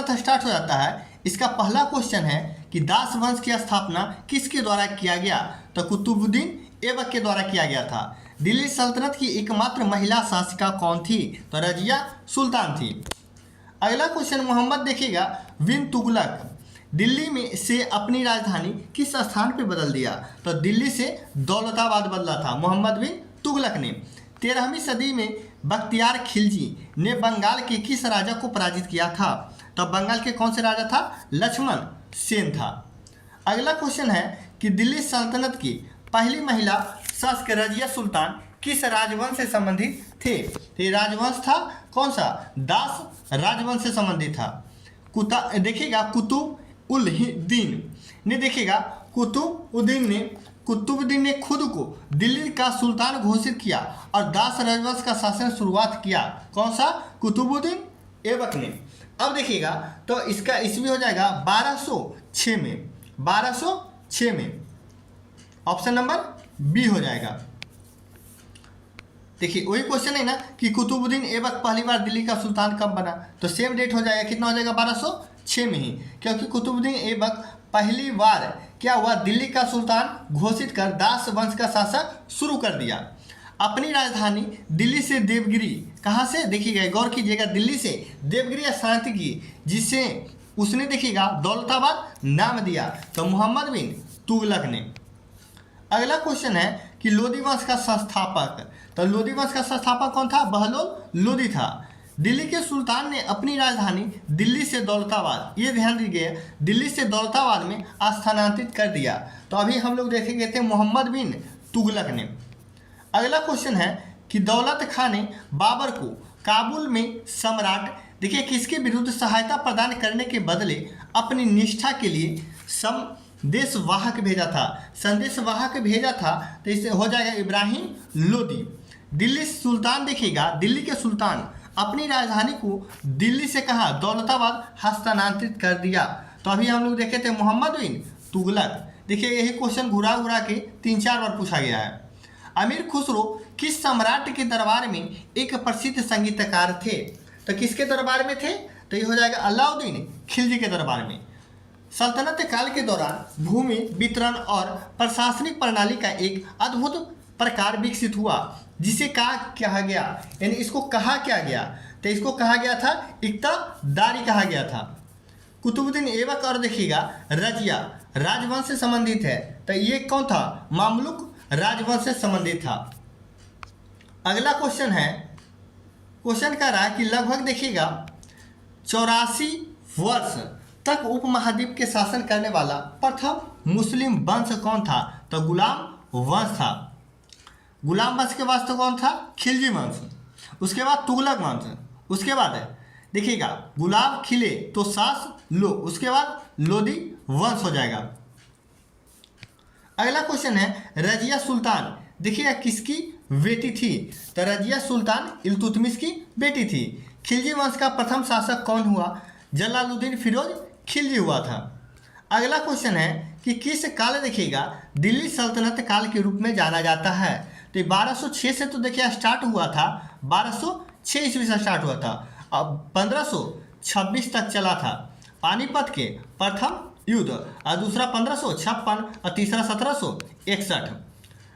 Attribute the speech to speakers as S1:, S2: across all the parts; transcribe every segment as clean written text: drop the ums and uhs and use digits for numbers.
S1: सल्तनत स्टार्ट हो जाता है। इसका पहला क्वेश्चन है कि दास वंश की स्थापना किसके द्वारा किया गया? तो कुतुबुद्दीन ऐबक के द्वारा किया गया था। दिल्ली सल्तनत की एकमात्र महिला शासिका कौन थी? तो रजिया सुल्तान थी। अगला क्वेश्चन मोहम्मद देखिएगा बिन तुगलक दिल्ली में से अपनी राजधानी किस स्थान पे बदल दिया? तो दिल्ली से दौलताबाद बदला था मोहम्मद बिन तुगलक ने। 13वीं सदी में बख्तियार खिलजी ने बंगाल के किस राजा को पराजित किया था? तो बंगाल के कौन से राजा था? लक्ष्मण सेन था। अगला क्वेश्चन है कि दिल्ली सल्तनत की पहली महिला शासक रजिया सुल्तान किस राजवंश से संबंधित थे? तो ये राजवंश था कौन सा? दास राजवंश से संबंधित था। देखिएगा कुतुबुद्दीन ने देखिएगा कुतुबुद्दीन ने खुद को दिल्ली का सुल्तान घोषित किया और दास राजवंश का शासन शुरुआत किया। कौन सा? कुतुबुद्दीन ऐबक ने। अब देखिएगा तो इसका ईस्वी हो जाएगा 1206 में। 1206 में ऑप्शन नंबर बी हो जाएगा। देखिए वही क्वेश्चन है ना कि कुतुबुद्दीन ऐबक पहली बार दिल्ली का सुल्तान कब बना? तो सेम डेट हो जाएगा, कितना हो जाएगा? 1206 में ही, क्योंकि कुतुबुद्दीन ऐबक पहली बार क्या हुआ? दिल्ली का सुल्तान घोषित कर दास वंश का शासन शुरू कर दिया। अपनी राजधानी दिल्ली से देवगिरी, कहाँ से? देखिएगा गौर कीजिएगा, दिल्ली से देवगिरी स्थानांतरित की, जिससे उसने देखिएगा दौलताबाद नाम दिया, तो मोहम्मद बिन तुगलक ने। अगला क्वेश्चन है कि लोदी वंश का संस्थापक, तो लोदी वंश का संस्थापक कौन था? बहलोल लोदी था। दिल्ली के सुल्तान ने अपनी राजधानी दिल्ली से दौलताबाद, ये ध्यान दीजिए, दिल्ली से दौलताबाद में स्थानांतरित कर दिया। तो अभी हम लोग देखेंगे थे मोहम्मद बिन तुगलक ने। अगला क्वेश्चन है कि दौलत खां ने बाबर को काबुल में सम्राट, देखिए किसके विरुद्ध सहायता प्रदान करने के बदले अपनी निष्ठा के लिए संदेशवाहक भेजा था। तो इससे हो जाएगा इब्राहिम लोदी। दिल्ली सुल्तान देखिएगा, दिल्ली के सुल्तान अपनी राजधानी को दिल्ली से कहाँ? दौलताबाद हस्तांतरित कर दिया। तो अभी हम लोग देखे थे मोहम्मद बिन तुगलक। देखिए यही क्वेश्चन घुरा घुरा के 3-4 बार पूछा गया है। अमीर खुसरो किस सम्राट के दरबार में एक प्रसिद्ध संगीतकार थे? तो किसके दरबार में थे? तो ये हो जाएगा अलाउद्दीन खिलजी के दरबार में। सल्तनत काल के दौरान भूमि वितरण और प्रशासनिक प्रणाली का एक अद्भुत प्रकार विकसित हुआ, जिसे कहा गया, यानी इसको कहा क्या गया? तो इसको कहा गया था इक्तादारी कहा गया था। कुतुबुद्दीन ऐबक और देखिएगा रजिया राजवंश से संबंधित है, तो ये कौन था? मामलुक राजवंश से संबंधित था। अगला क्वेश्चन है, क्वेश्चन कह रहा है कि लगभग देखिएगा 84 वर्ष तक उपमहाद्वीप के शासन करने वाला प्रथम मुस्लिम वंश कौन था? तो गुलाम वंश था। गुलाम वंश के वास्तव कौन था? खिलजी वंश। उसके बाद तुगलक वंश, उसके बाद देखिएगा गुलाब खिले तो सास लो, उसके बाद लोदी वंश हो जाएगा। अगला क्वेश्चन है रजिया सुल्तान, देखिएगा किसकी बेटी थी? तो रजिया सुल्तान इल्तुतमिश की बेटी थी। खिलजी वंश का प्रथम शासक कौन हुआ? जलालुद्दीन फिरोज खिलजी हुआ था। अगला क्वेश्चन है कि किस काल देखिएगा दिल्ली सल्तनत काल के रूप में जाना जाता है? तो 1206 से तो देखिए स्टार्ट हुआ था, 1206 ईस्वी से स्टार्ट हुआ था, अब 1526 तक चला था। पानीपत के प्रथम युद्ध और दूसरा 1556 और तीसरा 1761।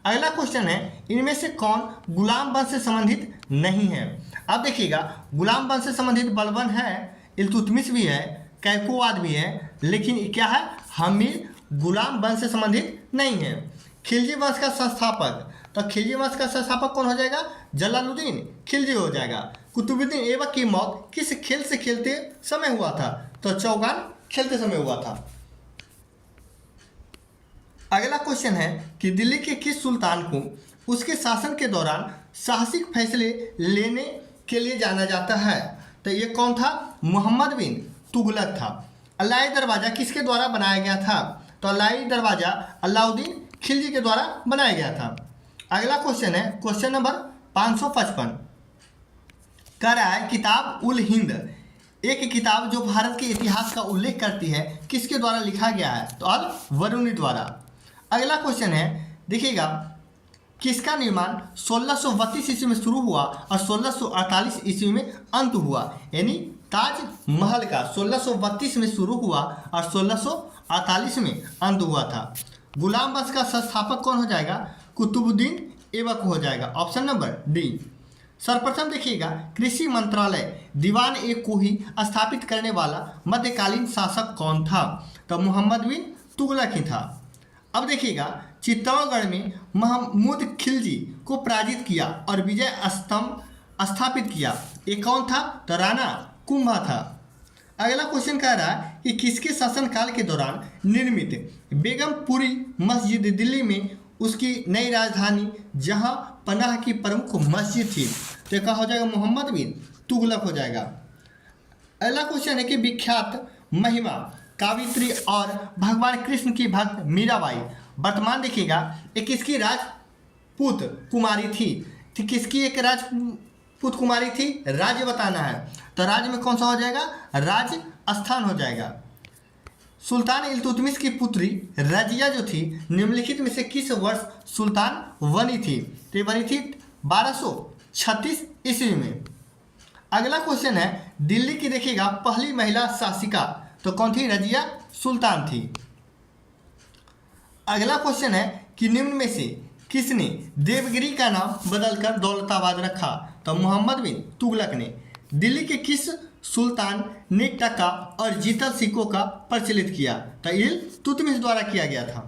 S1: अगला क्वेश्चन है इनमें से कौन गुलाम वंश से संबंधित नहीं है? अब देखिएगा गुलाम वंश से संबंधित बलबन है, इल्तुतमिश भी है, कैकोवाद भी है, लेकिन क्या है? हमीर गुलाम वंश से संबंधित नहीं है। खिलजी वंश का संस्थापक, तो खिलजी वंश का संस्थापक कौन हो जाएगा? जलालुद्दीन खिलजी हो जाएगा। कुतुबुद्दीन ऐबक की मौत किस खेल से खेलते समय हुआ था? तो चौगान खेलते समय हुआ था। अगला क्वेश्चन है कि दिल्ली के किस सुल्तान को उसके शासन के दौरान साहसिक फैसले लेने के लिए जाना जाता है? तो ये कौन था? मोहम्मद बिन तुगलक था। अल्लाही दरवाज़ा किसके द्वारा बनाया गया था? तो अल्लाही दरवाज़ा अलाउद्दीन खिलजी के द्वारा बनाया गया था। अगला क्वेश्चन है क्वेश्चन नंबर 555, कह रहा है किताब उल हिंद, एक किताब जो भारत के इतिहास का उल्लेख करती है, किसके द्वारा लिखा गया है? तो अल वरूनी द्वारा। अगला क्वेश्चन है देखिएगा किसका निर्माण 1632 ईस्वी में शुरू हुआ और 1648 ईस्वी में अंत हुआ? यानी ताजमहल का 1632 में शुरू हुआ और 1648 में अंत हुआ था। गुलाम वंश का संस्थापक कौन हो जाएगा? कुतुबुद्दीन ऐबक हो जाएगा। Option number D. सर्वप्रथम देखिएगा कृषि मंत्रालय दीवान ए कोही स्थापित करने वाला मध्यकालीन शासक कौन था? तो मोहम्मद बिन तुगलक ही था। अब देखिएगा चित्तौड़गढ़ में महमूद खिलजी को पराजित किया और विजय स्तंभ स्थापित किया, ये कौन था? तो राणा कुंभा था। अगला क्वेश्चन कह रहा है कि किसके शासनकाल के दौरान निर्मित बेगमपुरी मस्जिद दिल्ली में उसकी नई राजधानी जहां पनाह की प्रमुख मस्जिद थी? तो क्या हो जाएगा? मोहम्मद बिन तुगलक हो जाएगा। अगला क्वेश्चन है कि विख्यात महिमा कावित्री और भगवान कृष्ण की भक्त मीराबाई वर्तमान देखिएगा एक किसकी राजपूत कुमारी थी? तो किसकी एक राजपूत कुमारी थी? राज्य बताना है, तो राज्य में कौन सा हो जाएगा? राजस्थान हो जाएगा। सुल्तान इल्तुतमिश की पुत्री रजिया जो थी निम्नलिखित में से किस वर्ष सुल्तान बनी थी? तो ये बनी थी 1236 ईस्वी में। अगला क्वेश्चन है दिल्ली की देखिएगा पहली महिला शासिका, तो कौन थी? रजिया सुल्तान थी। अगला क्वेश्चन है कि निम्न में से किसने देवगिरी का नाम बदलकर दौलताबाद रखा? तो मोहम्मद बिन तुगलक ने। दिल्ली के किस सुल्तान ने टका और जीतल सिक्कों का प्रचलित किया? तो इल्तुतमिश द्वारा किया गया था।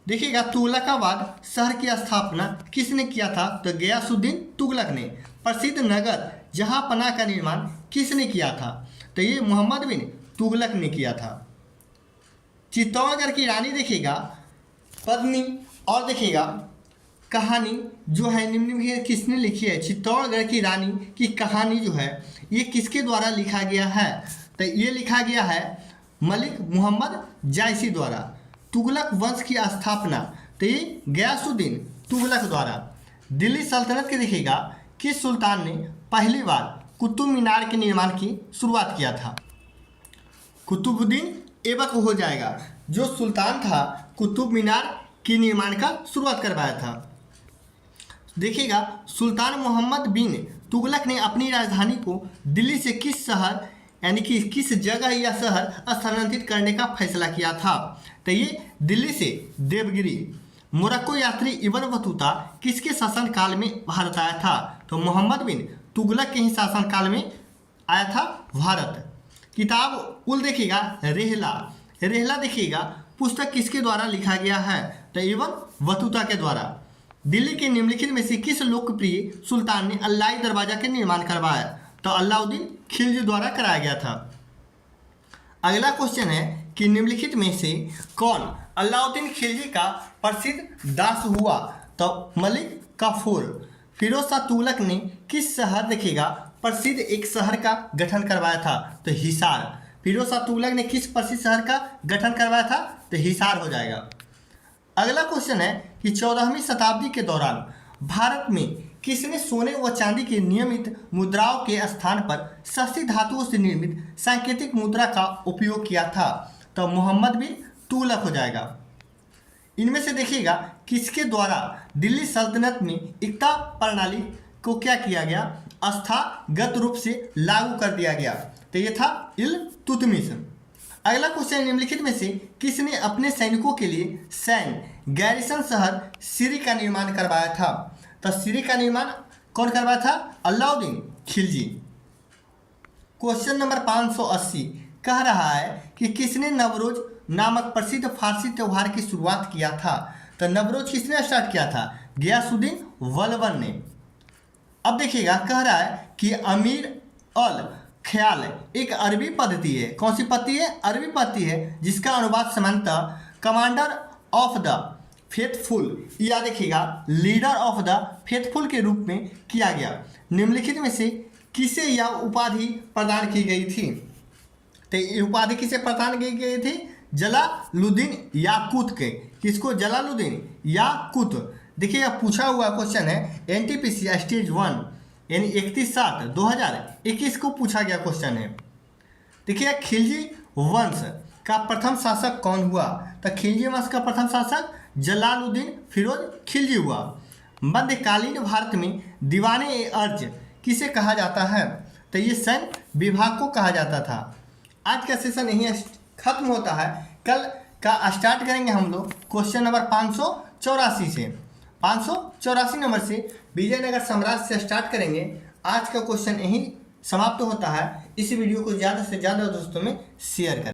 S1: देखिएगा तुगलकाबाद शहर की स्थापना किसने किया था? तो गयासुद्दीन तुगलक ने। प्रसिद्ध नगर जहां पनाह का निर्माण किसने किया था? तो ये मोहम्मद बिन तुगलक ने किया था। चित्तौड़गढ़ की रानी देखिएगा पद्मिनी और देखिएगा कहानी जो है निम्न में किसने लिखी है? चित्तौड़गढ़ की रानी की कहानी जो है ये किसके द्वारा लिखा गया है? तो ये लिखा गया है मलिक मोहम्मद जायसी द्वारा। तुगलक वंश की स्थापना तो ये गयासुद्दीन तुगलक द्वारा। दिल्ली सल्तनत के देखिएगा किस सुल्तान ने पहली बार कुतुब मीनार के निर्माण की शुरुआत किया था? कुतुबुद्दीन ऐबक हो जाएगा। जो सुल्तान था कुतुब मीनार के निर्माण का शुरुआत करवाया था। देखिएगा सुल्तान मोहम्मद बिन तुगलक ने अपनी राजधानी को दिल्ली से किस शहर यानी कि किस जगह या शहर स्थानांतरित करने का फैसला किया था? तो ये दिल्ली से देवगिरी। मोरक्को यात्री इब्न बतूता किसके शासनकाल में भारत आया था? तो मोहम्मद बिन तुगलक के ही शासनकाल में आया था भारत। किताब उल देखिएगा रेहला देखिएगा पुस्तक किसके द्वारा लिखा गया है? तो इब्न बतूता के द्वारा। दिल्ली के निम्नलिखित में से किस लोकप्रिय सुल्तान ने अल्लाही दरवाजा के निर्माण करवाया? तो अलाउद्दीन खिलजी द्वारा कराया गया था। अगला क्वेश्चन है कि निम्नलिखित में से कौन अलाउद्दीन खिलजी का प्रसिद्ध दास हुआ? तो मलिक काफूर। फिरोज शाह तुगलक ने किस शहर देखिएगा प्रसिद्ध एक शहर का गठन करवाया था? तो हिसार। फिरोज शाह तुगलक ने किस प्रसिद्ध शहर का गठन करवाया था? तो हिसार हो जाएगा। अगला क्वेश्चन है कि 14वीं शताब्दी के दौरान भारत में किसने सोने व चांदी की नियमित मुद्राओं के स्थान पर सस्ती धातुओं से निर्मित सांकेतिक मुद्रा का उपयोग किया था? तो मोहम्मद बिन तुगलक हो जाएगा। इनमें से देखिएगा किसके द्वारा दिल्ली सल्तनत में एकता प्रणाली को क्या किया गया? स्थागत रूप से लागू कर दिया गया। तो ये था इल्तुतमिश। अगला क्वेश्चन निम्नलिखित में से किसने अपने सैनिकों के लिए सैन्य गैरिसन शहर सिरी का निर्माण करवाया था? तो सिरी का निर्माण कौन करवाया था? अलाउद्दीन खिलजी। क्वेश्चन नंबर 580 कह रहा है कि किसने नवरोज नामक प्रसिद्ध फारसी त्यौहार की शुरुआत किया था? तो नवरोज किसने स्टार्ट किया था? गयासुद्दीन बलबन ने। अब देखिएगा कह रहा है कि अमीर अल ख्याल एक अरबी पद्धति है। कौन सी पद्धति है? अरबी पद्धति है जिसका अनुवाद सामान्यतः कमांडर ऑफ द फेथफुल या देखिएगा लीडर ऑफ द फेथफुल के रूप में किया गया। निम्नलिखित में से किसे यह उपाधि प्रदान की गई थी? तो ये उपाधि किसे प्रदान की गई थी? जलालुद्दीन याकूत के। किसको? जलालुद्दीन याकूत। देखिए पूछा हुआ क्वेश्चन है एनटीपीसी स्टेज 1 यानी 31/7/2021 को पूछा गया क्वेश्चन है। देखिए खिलजी वंश का प्रथम शासक कौन हुआ? तो खिलजी वंश का प्रथम शासक जलालुद्दीन फिरोज खिलजी हुआ। मध्यकालीन भारत में दीवाने ए अर्ज किसे कहा जाता है? तो ये सैन्य विभाग को कहा जाता था। आज का सेशन यहीं खत्म होता है। कल का स्टार्ट करेंगे हम लोग क्वेश्चन नंबर 584 से। 584 नंबर से विजयनगर साम्राज्य से स्टार्ट करेंगे। आज का क्वेश्चन यहीं समाप्त होता है। इस वीडियो को ज़्यादा से ज़्यादा दोस्तों में शेयर करें।